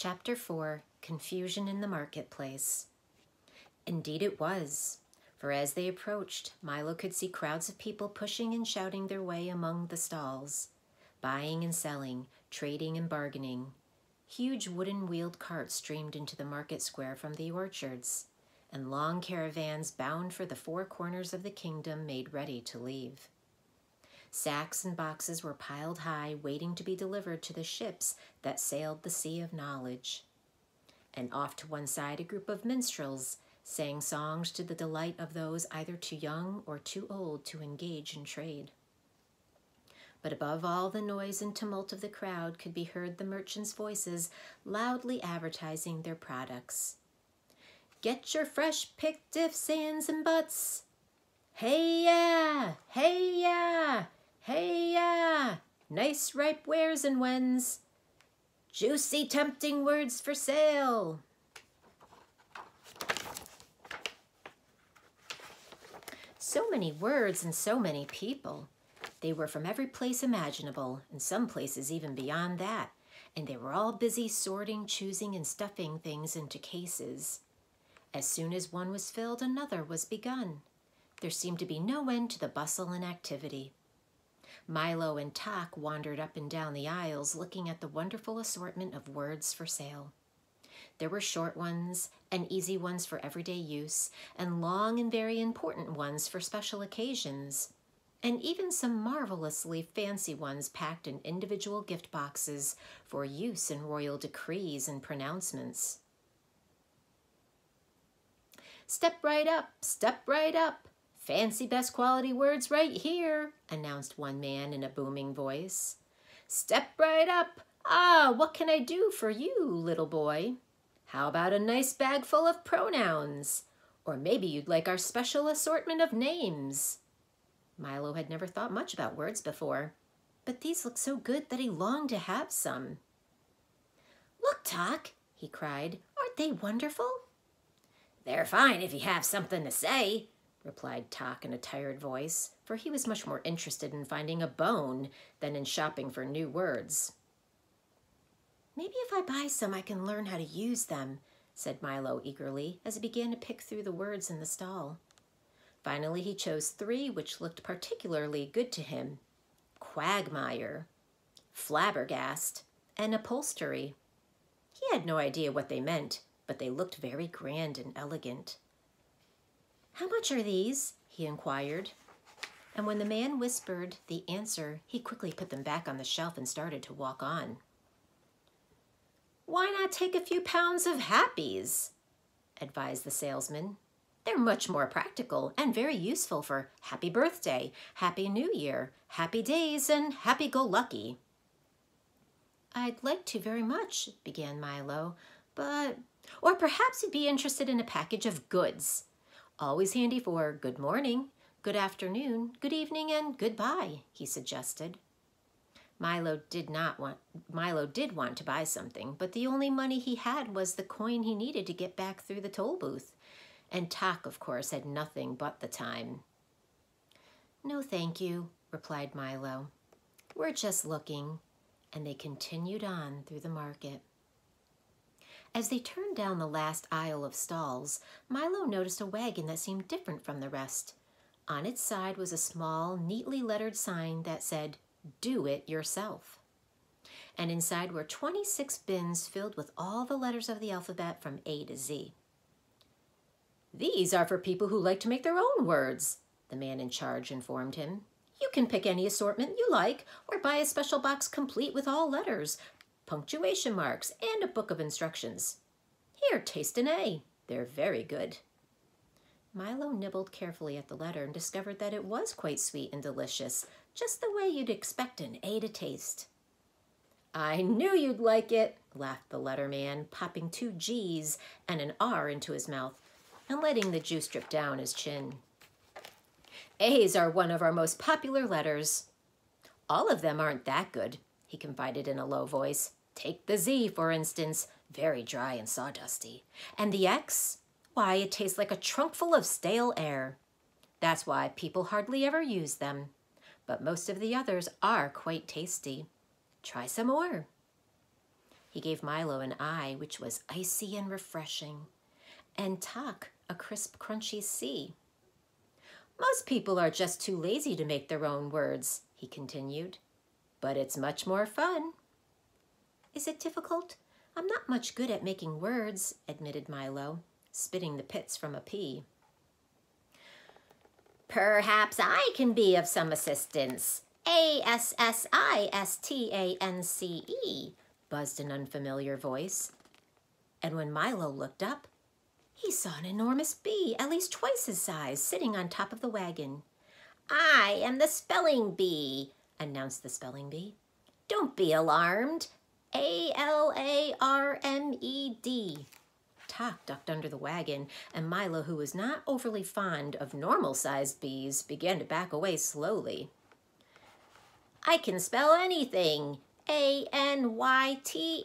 Chapter 4, Confusion in the Marketplace. Indeed it was, for as they approached, Milo could see crowds of people pushing and shouting their way among the stalls, buying and selling, trading and bargaining. Huge wooden-wheeled carts streamed into the market square from the orchards, and long caravans bound for the four corners of the kingdom made ready to leave. Sacks and boxes were piled high, waiting to be delivered to the ships that sailed the sea of knowledge. And off to one side, a group of minstrels sang songs to the delight of those either too young or too old to engage in trade. But above all the noise and tumult of the crowd could be heard the merchants' voices loudly advertising their products. "Get your fresh-picked ifs, ands, and buts! Hey-ya! Hey-ya! Hey-ya! Nice ripe wares and whens! Juicy tempting words for sale!" So many words and so many people. They were from every place imaginable, and some places even beyond that, and they were all busy sorting, choosing, and stuffing things into cases. As soon as one was filled, another was begun. There seemed to be no end to the bustle and activity. Milo and Tak wandered up and down the aisles looking at the wonderful assortment of words for sale. There were short ones and easy ones for everyday use, and long and very important ones for special occasions, and even some marvelously fancy ones packed in individual gift boxes for use in royal decrees and pronouncements. Step right up, fancy best quality words right here," announced one man in a booming voice. "Step right up. Ah, what can I do for you, little boy? How about a nice bag full of pronouns? Or maybe you'd like our special assortment of names." Milo had never thought much about words before, but these looked so good that he longed to have some. "Look, Tak," he cried. "Aren't they wonderful?" "They're fine if you have something to say," replied Tak in a tired voice, for he was much more interested in finding a bone than in shopping for new words. "Maybe if I buy some, I can learn how to use them," said Milo eagerly as he began to pick through the words in the stall. Finally, he chose 3 which looked particularly good to him: quagmire, flabbergast, and upholstery. He had no idea what they meant, but they looked very grand and elegant. "How much are these?" he inquired. And when the man whispered the answer, he quickly put them back on the shelf and started to walk on. "Why not take a few pounds of happies?" advised the salesman. "They're much more practical and very useful for happy birthday, happy new year, happy days, and happy-go-lucky." "I'd like to very much," began Milo, "but—" "Or perhaps you'd be interested in a package of goods. Always handy for good morning, good afternoon, good evening, and goodbye," he suggested. Milo did want to buy something, but the only money he had was the coin he needed to get back through the toll booth. And Tak, of course, had nothing but the time. "No, thank you," replied Milo. "We're just looking." And they continued on through the market. As they turned down the last aisle of stalls, Milo noticed a wagon that seemed different from the rest. On its side was a small, neatly lettered sign that said, "Do it yourself." And inside were 26 bins filled with all the letters of the alphabet from A to Z. "These are for people who like to make their own words," the man in charge informed him. "You can pick any assortment you like or buy a special box complete with all letters, punctuation marks, and a book of instructions. Here, taste an A. They're very good." Milo nibbled carefully at the letter and discovered that it was quite sweet and delicious, just the way you'd expect an A to taste. "I knew you'd like it," laughed the letterman, popping 2 G's and an R into his mouth and letting the juice drip down his chin. "A's are one of our most popular letters." "All of them aren't that good," he confided in a low voice. "Take the Z, for instance, very dry and sawdusty. And the X? Why, it tastes like a trunk full of stale air. That's why people hardly ever use them. But most of the others are quite tasty. Try some more." He gave Milo an I, which was icy and refreshing, and Tak a crisp, crunchy C. Most people are just too lazy to make their own words, he continued. But it's much more fun. Is it difficult? I'm not much good at making words, admitted Milo, spitting the pits from a P. Perhaps I can be of some assistance. ASSISTANCE, buzzed an unfamiliar voice. And when Milo looked up, he saw an enormous bee, at least twice his size, sitting on top of the wagon. I am the spelling bee, announced the spelling bee. Don't be alarmed. ALARMED. Tak ducked under the wagon, and Milo, who was not overly fond of normal-sized bees, began to back away slowly. I can spell anything. ANYTHING,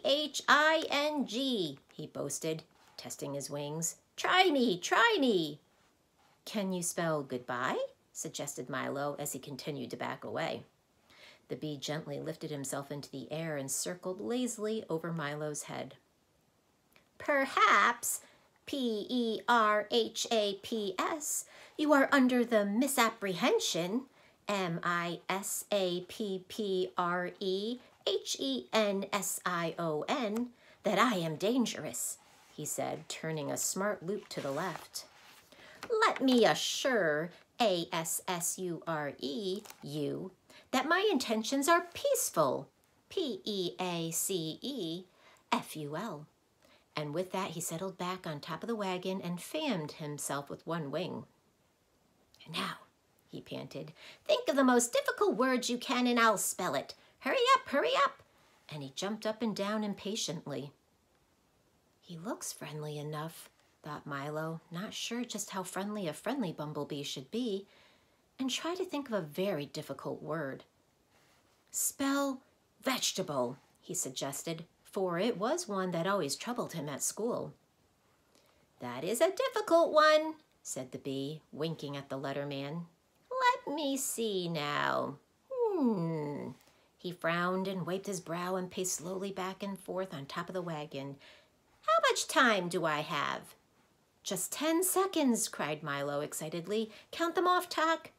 he boasted, testing his wings. Try me, try me. Can you spell goodbye? Suggested Milo as he continued to back away. The bee gently lifted himself into the air and circled lazily over Milo's head. Perhaps, PERHAPS, you are under the misapprehension, MISAPPREHENSION, that I am dangerous, he said, turning a smart loop to the left. Let me assure ASSURE you that my intentions are peaceful, PEACEFUL. And with that, he settled back on top of the wagon and fanned himself with one wing. Now, he panted, think of the most difficult word you can and I'll spell it. Hurry up, hurry up. And he jumped up and down impatiently. He looks friendly enough, thought Milo, not sure just how friendly a friendly bumblebee should be, and tried to think of a very difficult word. Spell vegetable, he suggested, for it was one that always troubled him at school. That is a difficult one, said the bee, winking at the letterman. Let me see now. He frowned and wiped his brow and paced slowly back and forth on top of the wagon. How much time do I have? Just 10 seconds, cried Milo excitedly. Count them off, Tak.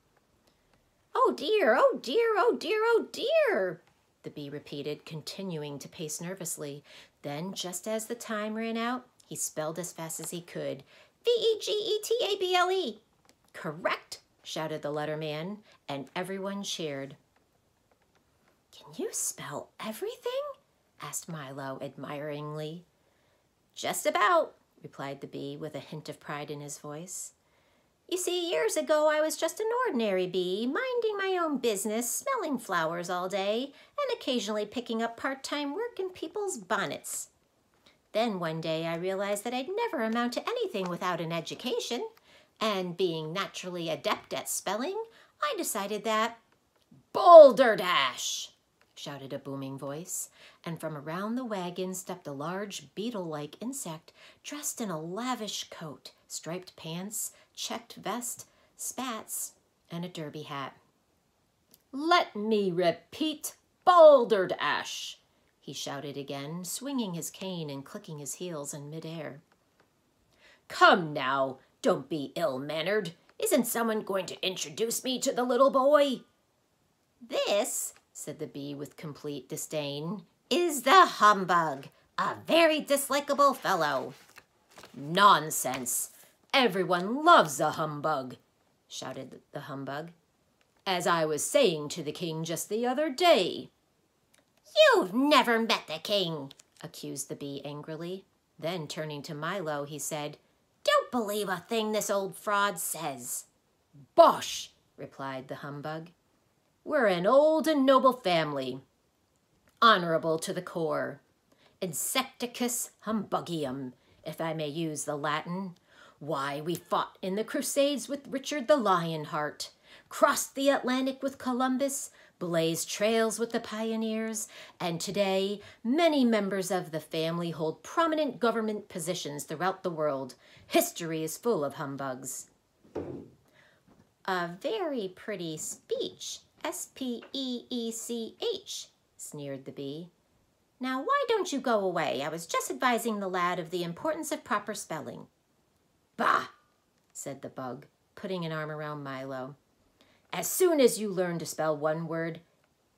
Oh dear, oh dear, oh dear, oh dear, the bee repeated, continuing to pace nervously. Then, just as the time ran out, he spelled as fast as he could, VEGETABLE. Correct, shouted the letterman, and everyone cheered. Can you spell everything? Asked Milo admiringly. Just about, replied the bee with a hint of pride in his voice. You see, years ago I was just an ordinary bee, minding my own business, smelling flowers all day, and occasionally picking up part-time work in people's bonnets. Then one day I realized that I'd never amount to anything without an education, and being naturally adept at spelling, I decided that Boulderdash! Shouted a booming voice, and from around the wagon stepped a large beetle-like insect dressed in a lavish coat, striped pants, checked vest, spats, and a derby hat. Let me repeat, Boulderdash! He shouted again, swinging his cane and clicking his heels in midair. Come now, don't be ill-mannered. Isn't someone going to introduce me to the little boy? This, said the bee with complete disdain, is the humbug, a very dislikable fellow. Nonsense! Everyone loves a humbug, shouted the humbug. As I was saying to the king just the other day. You've never met the king, accused the bee angrily. Then, turning to Milo, he said, Don't believe a thing this old fraud says. Bosh, replied the humbug. We're an old and noble family, honorable to the core. Insecticus humbugium, if I may use the Latin. Why, we fought in the Crusades with Richard the Lionheart, crossed the Atlantic with Columbus, blazed trails with the pioneers, and today many members of the family hold prominent government positions throughout the world. History is full of humbugs. A very pretty speech, SPEECH, sneered the bee. Now, why don't you go away? I was just advising the lad of the importance of proper spelling. Bah, said the bug, putting an arm around Milo. As soon as you learn to spell one word,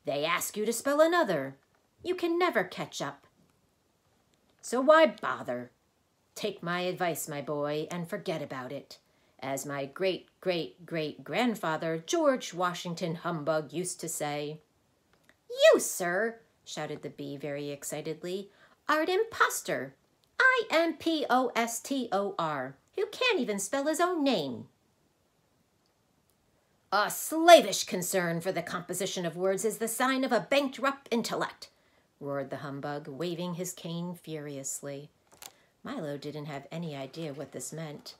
they ask you to spell another. You can never catch up. So why bother? Take my advice, my boy, and forget about it. As my great-great-great-grandfather, George Washington Humbug, used to say. You, sir, shouted the bee very excitedly, are an impostor. Impostor, who can't even spell his own name. A slavish concern for the composition of words is the sign of a bankrupt intellect, roared the humbug, waving his cane furiously. Milo didn't have any idea what this meant,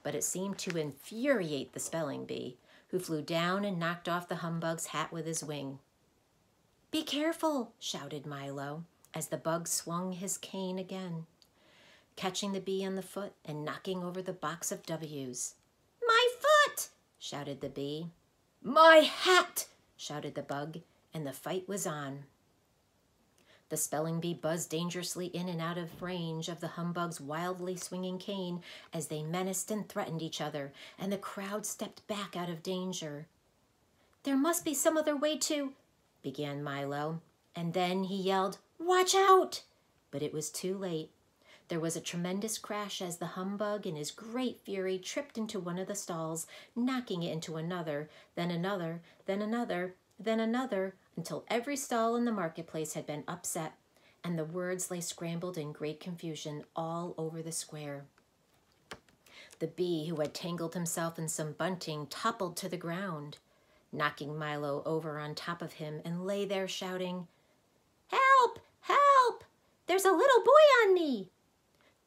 but it seemed to infuriate the spelling bee, who flew down and knocked off the humbug's hat with his wing. Be careful, shouted Milo, as the bug swung his cane again, catching the bee on the foot and knocking over the box of W's. My foot, shouted the bee. My hat, shouted the bug, and the fight was on. The spelling bee buzzed dangerously in and out of range of the humbug's wildly swinging cane as they menaced and threatened each other, and the crowd stepped back out of danger. There must be some other way to, began Milo, and then he yelled, Watch out! But it was too late. There was a tremendous crash as the humbug in his great fury tripped into one of the stalls, knocking it into another, then another, then another, then another, until every stall in the marketplace had been upset, and the words lay scrambled in great confusion all over the square. The bee, who had tangled himself in some bunting, toppled to the ground, knocking Milo over on top of him, and lay there shouting, Help! Help! There's a little boy on me!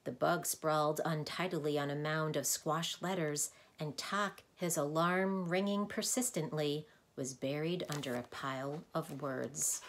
The bug sprawled untidily on a mound of squashed letters, and Tock, his alarm ringing persistently, was buried under a pile of words.